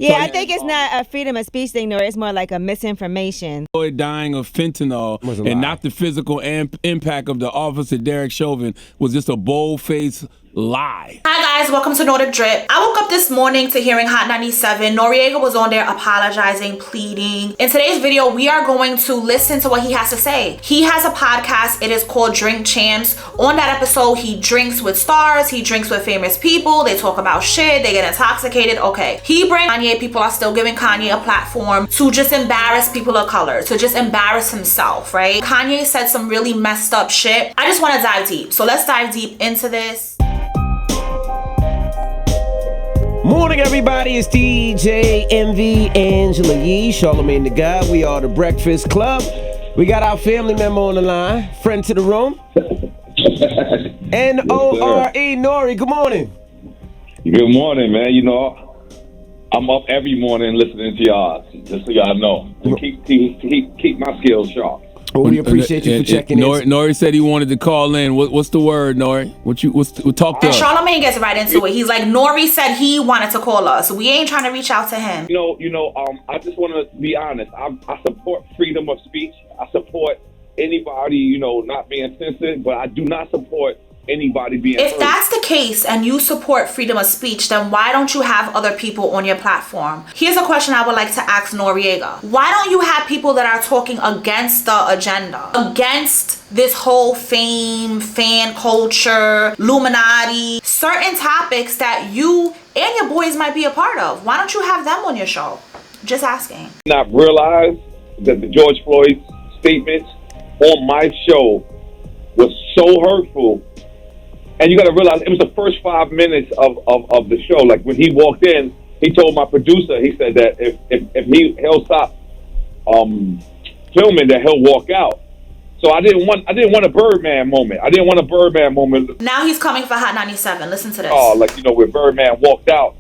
Yeah, I think it's not a freedom of speech thing, nor it's more like a misinformation. Floyd dying of fentanyl and not the physical impact of the officer Derek Chauvin was just a bold-faced lie. Hi guys, welcome to Nordic Drip. I woke up this morning to hearing Hot 97. Noreaga was on there apologizing, pleading. In today's video, we are going to listen to what he has to say. He has a podcast. It is called Drink Champs. On that episode, he drinks with stars. He drinks with famous people. They talk about shit. They get intoxicated. Okay. He brings Kanye. People are still giving Kanye a platform to just embarrass people of color, to just embarrass himself, right? Kanye said some really messed up shit. I just want to dive deep. So let's dive deep into this. Morning, everybody. It's DJ Envy, Angela Yee, Charlamagne the God. We are the Breakfast Club. We got our family member on the line, friend to the room. N.O.R.E. N.O.R.E. Good morning. Good morning, man. You know, I'm up every morning listening to y'all, just so y'all know. To keep my skills sharp. Well, we appreciate you for checking in. N.O.R.E. said he wanted to call in. What's the word, N.O.R.E.? Talk to us. And Charlamagne gets right into it. He's like, N.O.R.E. said he wanted to call us. We ain't trying to reach out to him. I just want to be honest. I support freedom of speech. I support anybody, not being censored, but I do not support anybody being If hurt. that's the case and you support freedom of speech, then why don't you have other people on your platform? Here's a question I would like to ask Noreaga. Why don't you have people that are talking against the agenda, against this whole fame, fan culture, Illuminati, certain topics that you and your boys might be a part of? Why don't you have them on your show? Just asking. Not realize that the George Floyd statements on my show was so hurtful. And you got to realize it was the first 5 minutes of the show. Like when he walked in, he told my producer, he said that if he'll stop filming, that he'll walk out. So I didn't want a Birdman moment. I didn't want a Birdman moment. Now he's coming for Hot 97. Listen to this. Oh, where Birdman walked out.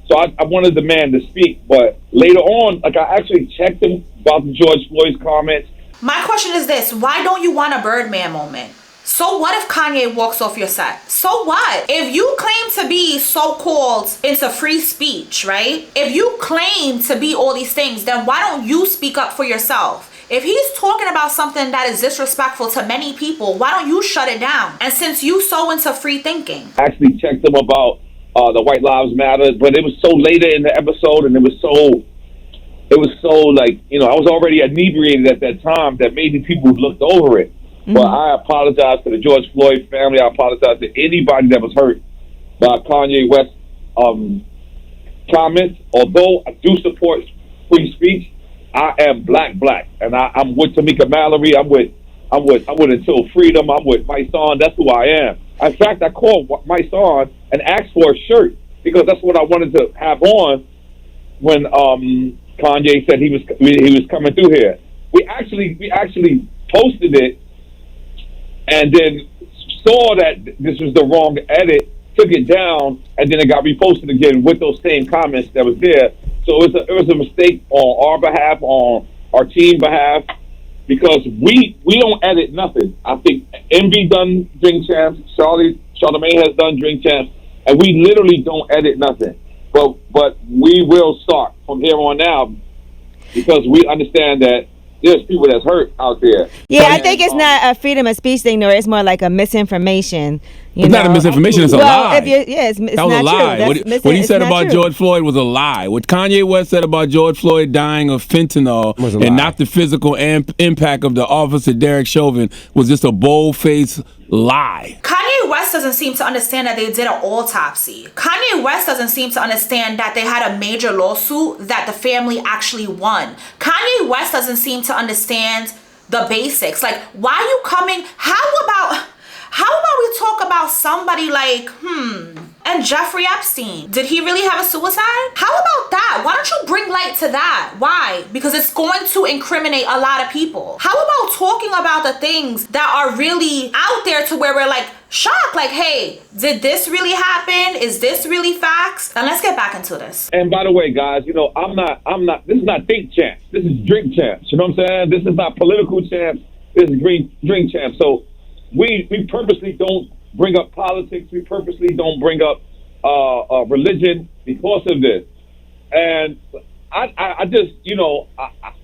So I wanted the man to speak, but later on, I actually checked him about the George Floyd's comments. My question is this: why don't you want a Birdman moment? So what if Kanye walks off your set? So what? If you claim to be so-called into free speech, right? If you claim to be all these things, then why don't you speak up for yourself? If he's talking about something that is disrespectful to many people, why don't you shut it down? And since you so into free thinking. I actually checked him about the White Lives Matter, but it was so later in the episode, and it was so I was already inebriated at that time that maybe people looked over it. But I apologize to the George Floyd family. I apologize to anybody that was hurt by Kanye West's comments. Although I do support free speech, I am black, and I'm with Tamika Mallory. I'm with Until Freedom. I'm with my son. That's who I am. In fact, I called my son and asked for a shirt because that's what I wanted to have on when Kanye said he was coming through here. We actually posted it. And then saw that this was the wrong edit, took it down, and then it got reposted again with those same comments that was there. So it was a mistake on our behalf, on our team behalf, because we don't edit nothing. I think Envy done Drink Champs, Charlamagne has done Drink Champs, and we literally don't edit nothing. But we will start from here on out because we understand that there's people that's hurt out there. Yeah, I think it's not a freedom of speech thing, nor it's more like a misinformation. It's not a misinformation, it's a lie. It's that was not a lie. True. What he said about George Floyd was a lie. What Kanye West said about George Floyd dying of fentanyl and not the physical impact of the officer Derek Chauvin was just a bold-faced lie. Kanye West doesn't seem to understand that they did an autopsy. Kanye West doesn't seem to understand that they had a major lawsuit that the family actually won. Kanye West doesn't seem to understand the basics. Like, why are you coming? How about we talk about somebody like, and Jeffrey Epstein? Did he really have a suicide? How about that? Why don't you bring light to that? Why? Because it's going to incriminate a lot of people. How about talking about the things that are really out there to where we're like shocked, like, hey, did this really happen? Is this really facts? And let's get back into this. And by the way, guys, I'm not, this is not Think Champs. This is Drink Champs. You know what I'm saying? This is not political champs. This is Drink Champs. So we purposely don't bring up politics. We purposely don't bring up religion because of this. And I just,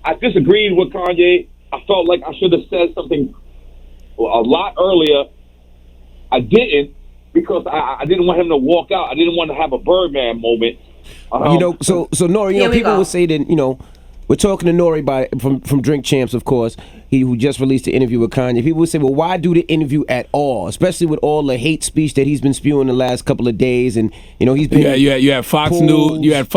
I disagreed with Kanye. I felt like I should have said something a lot earlier. I didn't because I didn't want him to walk out. I didn't want to have a Birdman moment. So N.O.R.E, people would say that, we're talking to N.O.R.E from Drink Champs, of course, who just released an interview with Kanye. People would say, well, why do the interview at all? Especially with all the hate speech that he's been spewing the last couple of days. And, he's been... You had Fox News, you had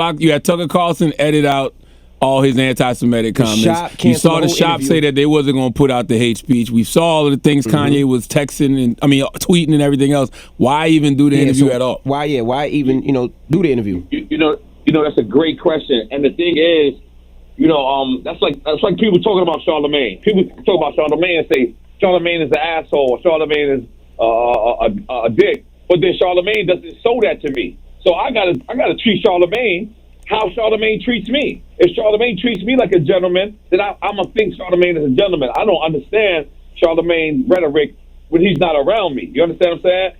Tucker Carlson edit out all his anti-Semitic comments. You saw the shop say that they wasn't going to put out the hate speech. We saw all of the things Kanye was texting and tweeting and everything else. Why even do the interview at all? Why even do the interview? That's a great question. And the thing is, that's like people talking about Charlamagne. People talk about Charlamagne and say Charlamagne is an asshole or Charlamagne is a dick. But then Charlamagne doesn't show that to me. So I gotta treat Charlamagne how Charlamagne treats me. If Charlamagne treats me like a gentleman, then I'm gonna think Charlamagne is a gentleman. I don't understand Charlamagne's rhetoric when he's not around me. You understand what I'm saying?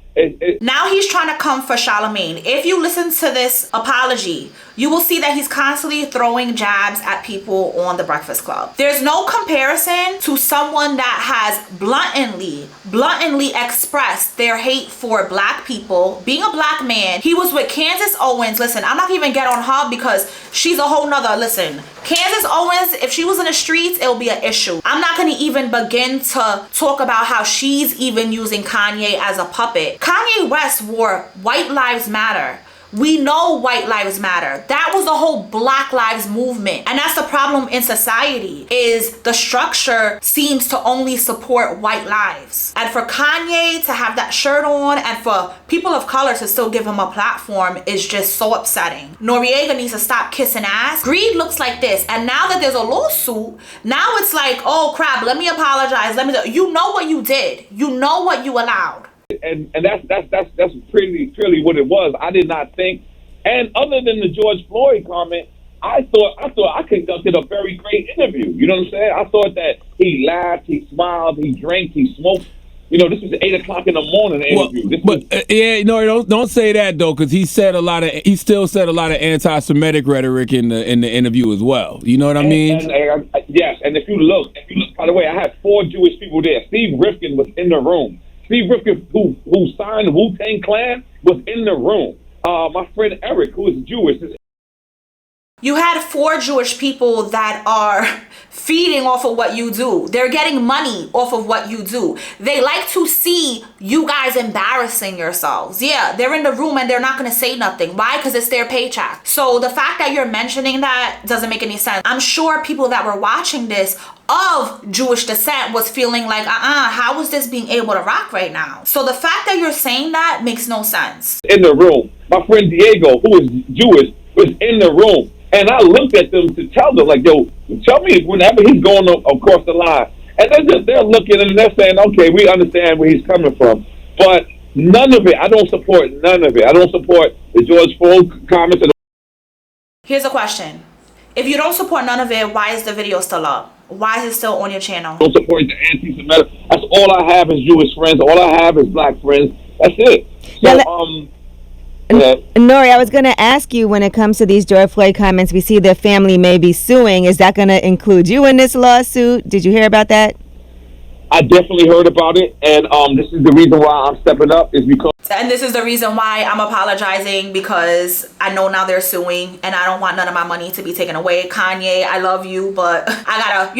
Now he's trying to come for Charlamagne. If you listen to this apology, you will see that he's constantly throwing jabs at people on the Breakfast Club. There's no comparison to someone that has bluntly expressed their hate for black people. Being a black man, he was with Candace Owens. Listen, I'm not gonna even get on her because she's a whole nother, listen. Candace Owens, if she was in the streets, it'll be an issue. I'm not gonna even begin to talk about how she's even using Kanye as a puppet. Kanye West wore White Lives Matter. We know White Lives Matter. That was the whole Black Lives movement. And that's the problem in society, is the structure seems to only support white lives. And for Kanye to have that shirt on and for people of color to still give him a platform is just so upsetting. Noreaga needs to stop kissing ass. Greed looks like this. And now that there's a lawsuit, now it's like, oh crap, let me apologize. You know what you did. You know what you allowed. And that's pretty what it was. I did not think, and other than the George Floyd comment, I thought I conducted a very great interview. You know what I'm saying? I thought that he laughed, he smiled, he drank, he smoked. This was 8 o'clock in the morning interview. Don't say that though, because he still said a lot of anti-Semitic rhetoric in the interview as well. You know what I mean? Yes, and if you look, by the way, I had 4 Jewish people there. Steve Rifkin was in the room. Steve Rifkin, who signed the Wu-Tang Clan, was in the room. My friend Eric, who is Jewish. You had 4 Jewish people that are feeding off of what you do. They're getting money off of what you do. They like to see you guys embarrassing yourselves. Yeah, they're in the room and they're not going to say nothing. Why? Because it's their paycheck. So the fact that you're mentioning that doesn't make any sense. I'm sure people that were watching this of Jewish descent was feeling like, how is this being able to rock right now? So the fact that you're saying that makes no sense. In the room, my friend Diego, who is Jewish, was in the room. And I looked at them to tell them, like, yo, tell me whenever he's going across the line. And they're looking and they're saying, okay, we understand where he's coming from. But none of it, I don't support none of it. I don't support the George Floyd comments. Here's a question. If you don't support none of it, why is the video still up? Why is it still on your channel? Don't support the anti-Semitic. That's all I have is Jewish friends. All I have is black friends. That's it. So, N.O.R.E, I was going to ask you, when it comes to these George Floyd comments, we see their family may be suing. Is that going to include you in this lawsuit? Did you hear about that? I definitely heard about it, and this is the reason why I'm stepping up, is because... And this is the reason why I'm apologizing, because I know now they're suing, and I don't want none of my money to be taken away. Kanye, I love you, but I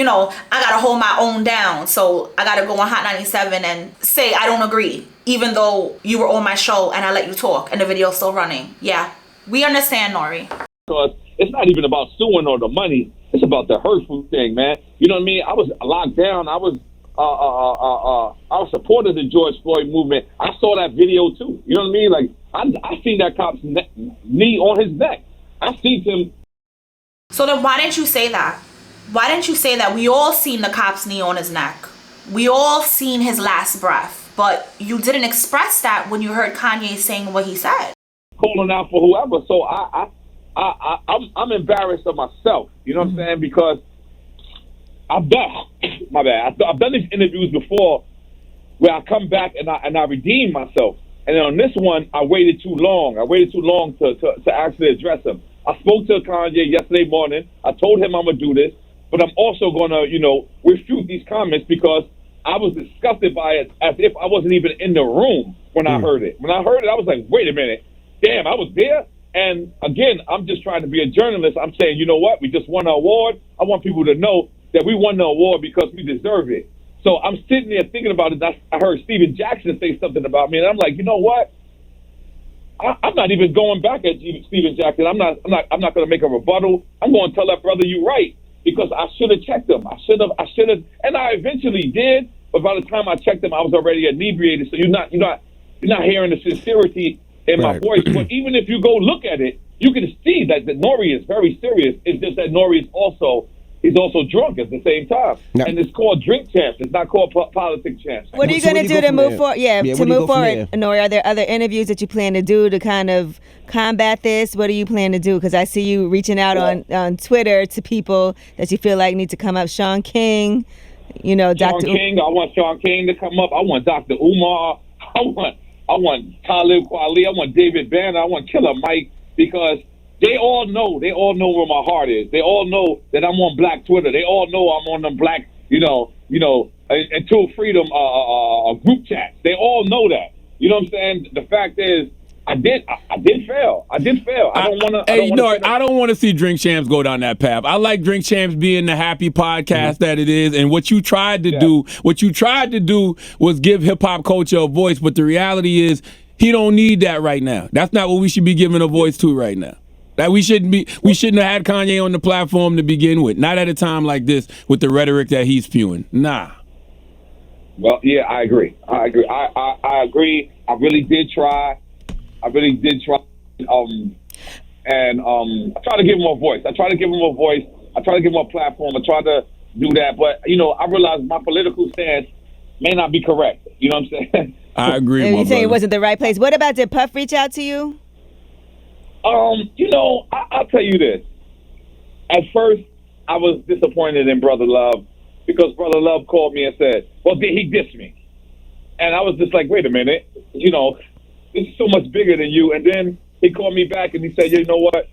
gotta hold my own down. So I gotta go on Hot 97 and say I don't agree, even though you were on my show and I let you talk, and the video's still running. Yeah, we understand, N.O.R.E. Because it's not even about suing or the money. It's about the hurtful thing, man. You know what I mean? I was locked down. I was supporting the George Floyd movement. I saw that video too. You know what I mean? Like, I seen that cop's knee on his neck. I seen him. So then why didn't you say that? Why didn't you say that? We all seen the cop's knee on his neck. We all seen his last breath. But you didn't express that when you heard Kanye saying what he said. Calling out for whoever. So I'm embarrassed of myself. You know what I'm saying? Because I've done these interviews before where I come back and I redeem myself. And on this one, I waited too long. I waited too long to actually address him. I spoke to Kanye yesterday morning. I told him I'm gonna do this, but I'm also gonna, refute these comments because I was disgusted by it as if I wasn't even in the room when I heard it. When I heard it, I was like, wait a minute. Damn, I was there. And again, I'm just trying to be a journalist. I'm saying, you know what? We just won an award. I want people to know that we won the award because we deserve it. So I'm sitting there thinking about it. I heard Steven Jackson say something about me, and I'm like, you know what? I'm not even going back at Steven Jackson. I'm not going to make a rebuttal. I'm going to tell that brother you're right because I should have checked him. I should have, and I eventually did. But by the time I checked him, I was already inebriated. So you're not hearing the sincerity in my voice. But even if you go look at it, you can see that the N.O.R.E is very serious. It's just that N.O.R.E is also drunk at the same time. No. And it's called drink champs. It's not called politics champs. What are you going to do to move forward? To move forward, N.O.R.E, are there other interviews that you plan to do to kind of combat this? What do you plan to do? Because I see you reaching out on Twitter to people that you feel like need to come up. Sean King, Dr. Sean King. I want Sean King to come up. I want Dr. Umar. I want Talib Kweli. I want David Banner. I want Killer Mike because they all know where my heart is. They all know that I'm on Black Twitter. They all know I'm on the Black, Until Freedom group chats. They all know that. You know what I'm saying? The fact is, I did fail. I don't want to see Drink Champs go down that path. I like Drink Champs being the happy podcast that it is, and what you tried to do was give hip hop culture a voice. But the reality is, he don't need that right now. That's not what we should be giving a voice to right now. That we shouldn't have had Kanye on the platform to begin with. Not at a time like this with the rhetoric that he's spewing. Nah. Well, yeah, I agree. I agree. I really did try. And I try to give him a voice. I try to give him a platform. I try to do that. But, I realize my political stance may not be correct. You know what I'm saying? I agree. You saying it wasn't the right place. What about, did Puff reach out to you? I'll tell you this. At first, I was disappointed in Brother Love because Brother Love called me and said, well, he dissed me. And I was just like, wait a minute, this is so much bigger than you. And then he called me back and he said, you know what?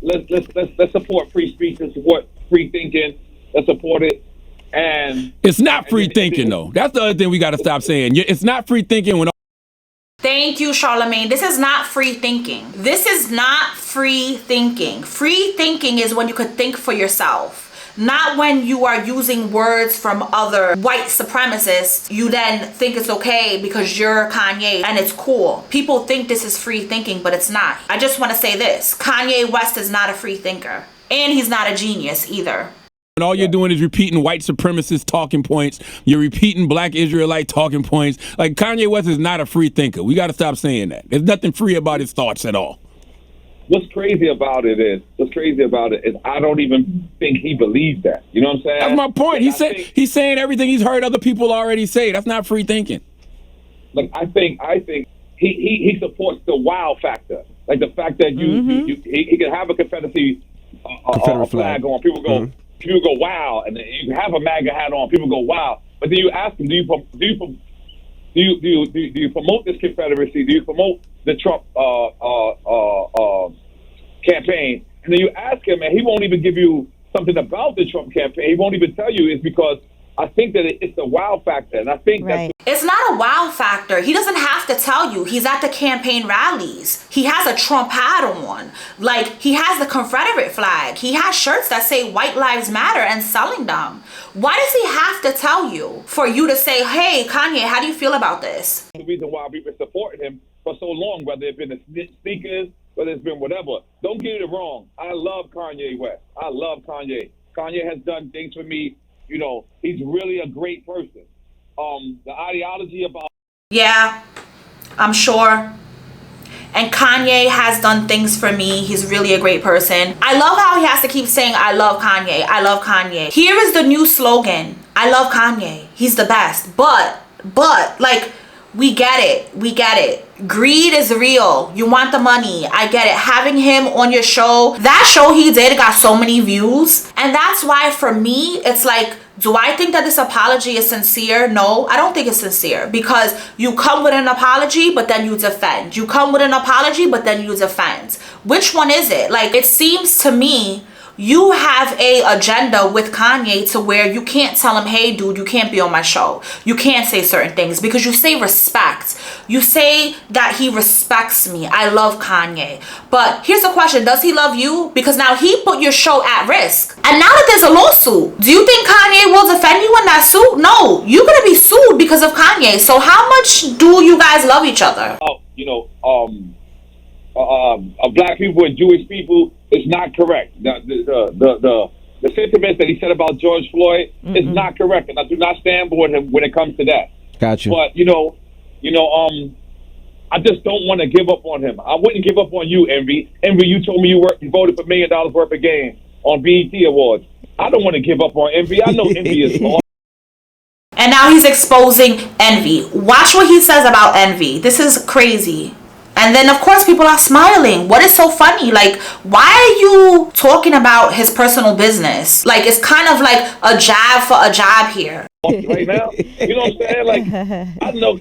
Let's support free speech and support free thinking. Let's support it. And it's not free thinking, though. That's the other thing we got to stop saying. It's not free thinking when. Thank you, Charlamagne. This is not free thinking. This is not free thinking. Free thinking is when you could think for yourself. Not when you are using words from other white supremacists, you then think it's okay because you're Kanye and it's cool. People think this is free thinking, but it's not. I just want to say this. Kanye West is not a free thinker. And he's not a genius either. And all you're doing is repeating white supremacist talking points. You're repeating Black Israelite talking points. Like, Kanye West is not a free thinker. We got to stop saying that. There's nothing free about his thoughts at all. What's crazy about it is I don't even think he believes that. You know what I'm saying? That's my point. He's saying everything he's heard other people already say. That's not free thinking. Like, I think he supports the wow factor. Like the fact that he can have a Confederacy flag on. People go wow, and then you have a MAGA hat on. People go wow, but then you ask him, do you promote this Confederacy? Do you promote the Trump campaign? And then you ask him, and he won't even give you something about the Trump campaign. He won't even tell you it's because I think that it's the wow factor. And I think it's not a wow factor. He doesn't have to tell you. He's at the campaign rallies. He has a Trump hat on. Like, he has the Confederate flag. He has shirts that say White Lives Matter and selling them. Why does he have to tell you for you to say, hey, Kanye, how do you feel about this? The reason why we've been supporting him for so long, whether it's been the sneakers, whether it's been whatever. Don't get it wrong. I love Kanye West. I love Kanye. Kanye has done things for me. He's really a great person. The ideology about... Yeah, I'm sure. And Kanye has done things for me. He's really a great person. I love how he has to keep saying, I love Kanye. I love Kanye. Here is the new slogan. I love Kanye. He's the best. But, like, We get it. Greed is real. You want the money. I get it. Having him on your show, that show he did got so many views. And that's why for me, it's like, do I think that this apology is sincere? No, I don't think it's sincere, because you come with an apology, but then you defend. You come with an apology, but then you defend. Which one is it? Like, it seems to me you have a agenda with Kanye to where you can't tell him, hey dude, you can't be on my show. You can't say certain things because you say respect. You say that he respects me. I love Kanye. But here's the question, does he love you? Because now he put your show at risk. And now that there's a lawsuit, do you think Kanye will defend you in that suit? No, you're going to be sued because of Kanye. So how much do you guys love each other? Black people and Jewish people is not correct. The sentiments that he said about George Floyd is not correct, and I do not stand with him when it comes to that. Gotcha. But I just don't want to give up on him. I wouldn't give up on you, Envy. Envy, you told me you voted for $1 million worth of game on BET Awards. I don't want to give up on Envy. I know Envy is awesome. And now he's exposing Envy. Watch what he says about Envy. This is crazy. And then, of course, people are smiling. What is so funny? Like, why are you talking about his personal business? Like, it's kind of like a jab for a jab here. Right now, you know what I'm saying? Like, I know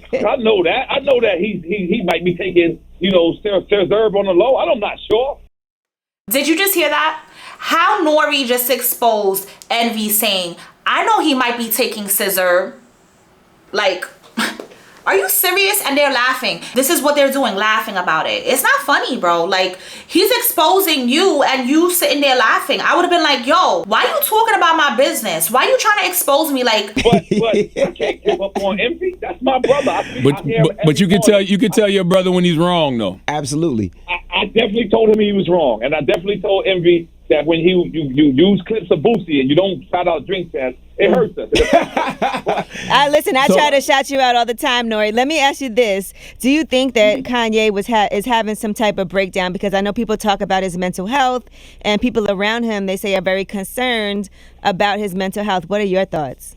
that. I know that he might be taking, Serve on the low. I'm not sure. Did you just hear that? How N.O.R.E just exposed Envy saying, I know he might be taking scissor. Like... Are you serious? And they're laughing. This is what they're doing, laughing about it. It's not funny, bro. Like, he's exposing you and you sitting there laughing. I would have been like, yo, why are you talking about my business? Why are you trying to expose me? Like, but I can't give up on Envy. That's my brother. But you can tell your brother when he's wrong, though. Absolutely. I definitely told him he was wrong, and I definitely told Envy that when you use clips of Boosie and you don't shout out drink champs, it hurts us. Listen, I try to shout you out all the time, N.O.R.E. Let me ask you this. Do you think that Kanye is having some type of breakdown? Because I know people talk about his mental health, and people around him, they say, are very concerned about his mental health. What are your thoughts?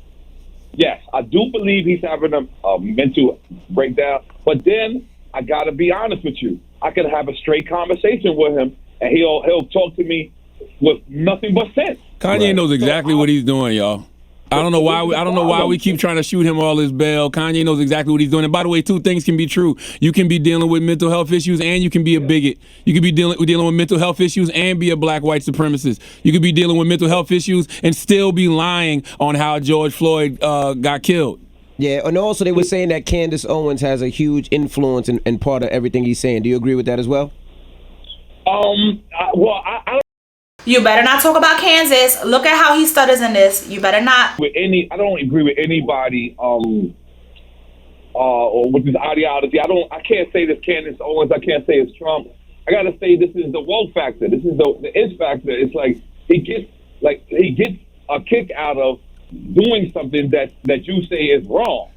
Yes, I do believe he's having a mental breakdown. But then, I got to be honest with you. I can have a straight conversation with him, and he'll talk to me with nothing but sense. Kanye knows exactly what he's doing, y'all. I don't know why we keep trying to shoot him all his bail. Kanye knows exactly what he's doing. And by the way, two things can be true. You can be dealing with mental health issues and you can be a bigot. You can be dealing with mental health issues and be a black white supremacist. You could be dealing with mental health issues and still be lying on how George Floyd got killed. Yeah, and also they were saying that Candace Owens has a huge influence and part of everything he's saying. Do you agree with that as well? I You better not talk about Kansas. Look at how he stutters in this. You better not. I don't agree with anybody or with this ideology. I can't say this Candace Owens. I can't say it's Trump. I gotta say this is the woke factor. This is the it factor. It's like he gets a kick out of doing something that you say is wrong.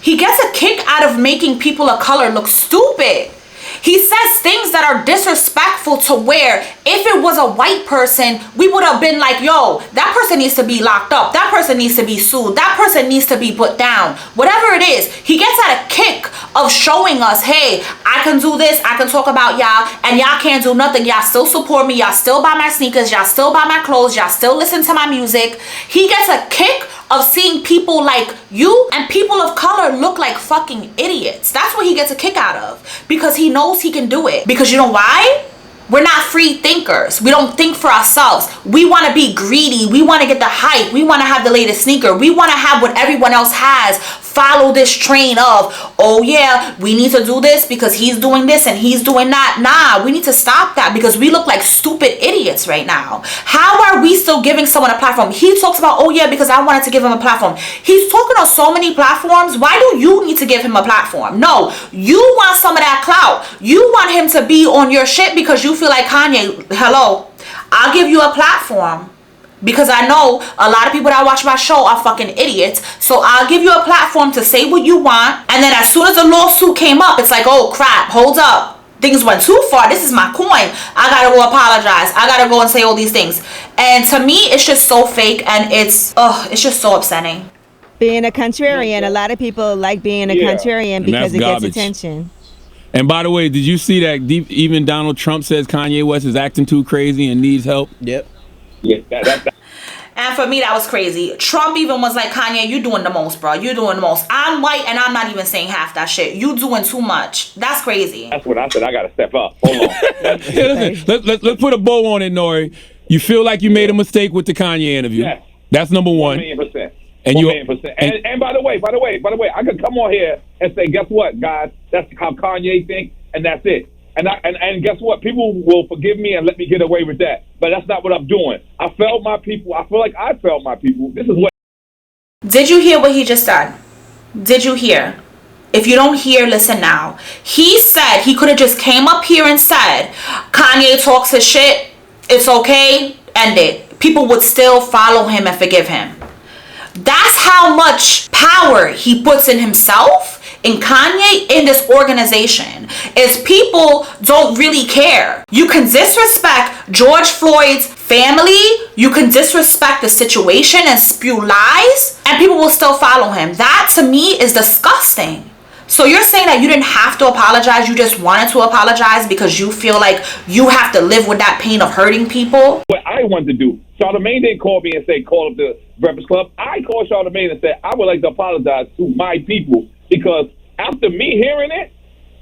He gets a kick out of making people of color look stupid. He says things that are disrespectful to where if it was a white person, we would have been like, yo, that person needs to be locked up. That person needs to be sued. That person needs to be put down. Whatever it is, he gets at a kick of showing us, hey, I can do this. I can talk about y'all and y'all can't do nothing. Y'all still support me. Y'all still buy my sneakers. Y'all still buy my clothes. Y'all still listen to my music. He gets a kick of seeing people like you and people of color look like fucking idiots. That's what he gets a kick out of, because he knows he can do it. Because you know why? We're not free thinkers. We don't think for ourselves. We want to be greedy. We want to get the hype. We want to have the latest sneaker. We want to have what everyone else has. Follow this train of, oh yeah, we need to do this because he's doing this and he's doing that. Nah, we need to stop that because we look like stupid idiots right now. How are we still giving someone a platform? He talks about, oh yeah, because I wanted to give him a platform. He's talking on so many platforms. Why do you need to give him a platform? No, you want some of that clout. You want him to be on your shit because you feel like, Kanye, hello, I'll give you a platform. Because I know a lot of people that watch my show are fucking idiots. So I'll give you a platform to say what you want. And then as soon as the lawsuit came up, it's like, oh crap, hold up. Things went too far. This is my coin. I gotta go apologize. I gotta go and say all these things. And to me, it's just so fake and it's just so upsetting. being a contrarian. A lot of people like being a contrarian because it gets attention. And by the way, did you see that even Donald Trump says Kanye West is acting too crazy and needs help? Yep. Yeah, that. And for me, that was crazy. Trump even was like, Kanye, you doing the most, bro. You doing the most. I'm white and I'm not even saying half that shit. You doing too much. That's crazy. That's what I said. I got to step up. Hold on. Let's put a bow on it, N.O.R.E. You feel like you made a mistake with the Kanye interview. Yes. That's number one. 1,000,000%. And 1,000,000%. And by the way, I could come on here and say, guess what, guys? That's how Kanye thinks, and that's it. And guess what? People will forgive me and let me get away with that. But that's not what I'm doing. I failed my people. I feel like I failed my people. This is what. Did you hear what he just said? Did you hear? If you don't hear, listen now. He said he could have just came up here and said, Kanye talks his shit. It's okay. End it. People would still follow him and forgive him. That's how much power he puts in himself, in Kanye, in this organization, is people don't really care. You can disrespect George Floyd's family, you can disrespect the situation and spew lies, and people will still follow him. That, to me, is disgusting. So you're saying that you didn't have to apologize, you just wanted to apologize because you feel like you have to live with that pain of hurting people? What I wanted to do, Charlamagne didn't call me and say, call up the Breakfast Club. I called Charlamagne and said, I would like to apologize to my people, because after me hearing it,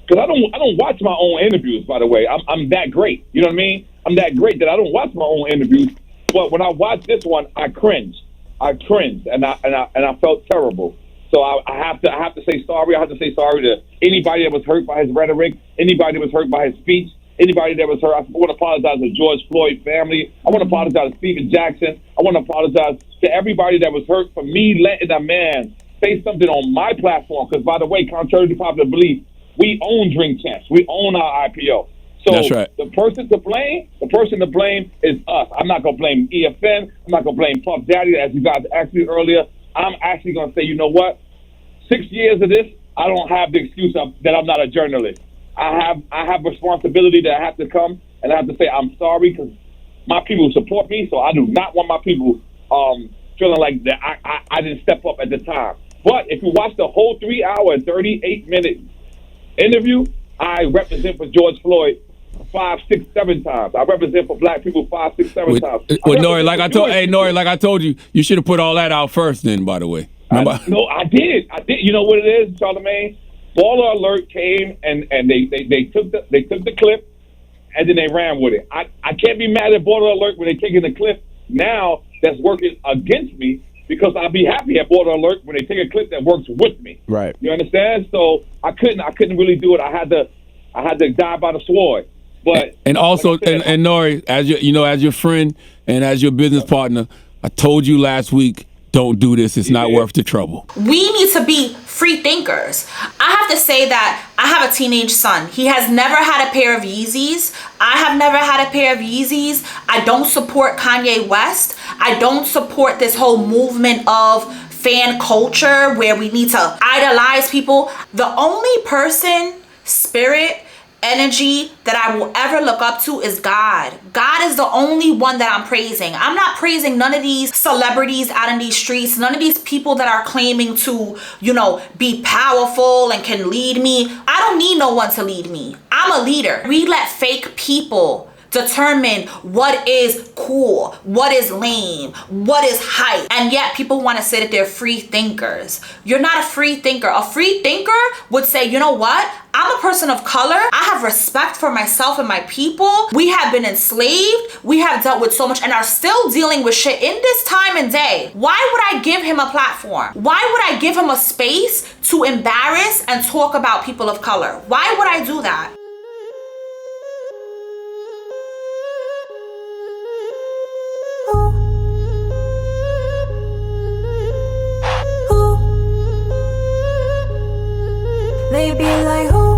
because I don't watch my own interviews, by the way. I'm that great. You know what I mean? I'm that great that I don't watch my own interviews. But when I watched this one, I cringed. And I felt terrible. So I have to say sorry. I have to say sorry to anybody that was hurt by his rhetoric, anybody that was hurt by his speech, anybody that was hurt. I want to apologize to George Floyd family. I want to apologize to Stephen Jackson. I want to apologize to everybody that was hurt for me letting a man say something on my platform. Because, by the way, contrary to popular belief, we own Drink Champs. We own our IPO. So that's right. The person to blame is us. I'm not going to blame EFN. I'm not going to blame Puff Daddy, as you guys asked me earlier. I'm actually going to say, you know what? 6 years of this, I don't have the excuse that I'm not a journalist. I have responsibility that I have to come, and I have to say I'm sorry, because my people support me, so I do not want my people feeling like that I didn't step up at the time. But if you watch the whole 3 hour and 38-minute interview, I represent for George Floyd 5, 6, 7 times. I represent for black people 5, 6, 7 times. With N.O.R.E, like I told you, you should have put all that out first then, by the way. No, I did. You know what it is, Charlamagne? Baller Alert came and they took the clip and then they ran with it. I can't be mad at Baller Alert when they're taking the clip now that's working against me, because I'll be happy at Baller Alert when they take a clip that works with me. Right. You understand? So I couldn't really do it. I had to die by the sword. But and also, like said, and N.O.R.E, as your friend and as your business partner, I told you last week, don't do this. It's not worth the trouble. We need to be free thinkers. I have to say that I have a teenage son. He has never had a pair of Yeezys. I have never had a pair of Yeezys. I don't support Kanye West. I don't support this whole movement of fan culture where we need to idolize people. The only person, spirit, energy that I will ever look up to is God. God is the only one that I'm praising. I'm not praising none of these celebrities out in these streets, none of these people that are claiming to, be powerful and can lead me. I don't need no one to lead me. I'm a leader. We let fake people determine what is cool, what is lame, what is hype. And yet people want to say that they're free thinkers. You're not a free thinker. A free thinker would say, you know what? I'm a person of color. I have respect for myself and my people. We have been enslaved. We have dealt with so much and are still dealing with shit in this time and day. Why would I give him a platform? Why would I give him a space to embarrass and talk about people of color? Why would I do that? They be like, who?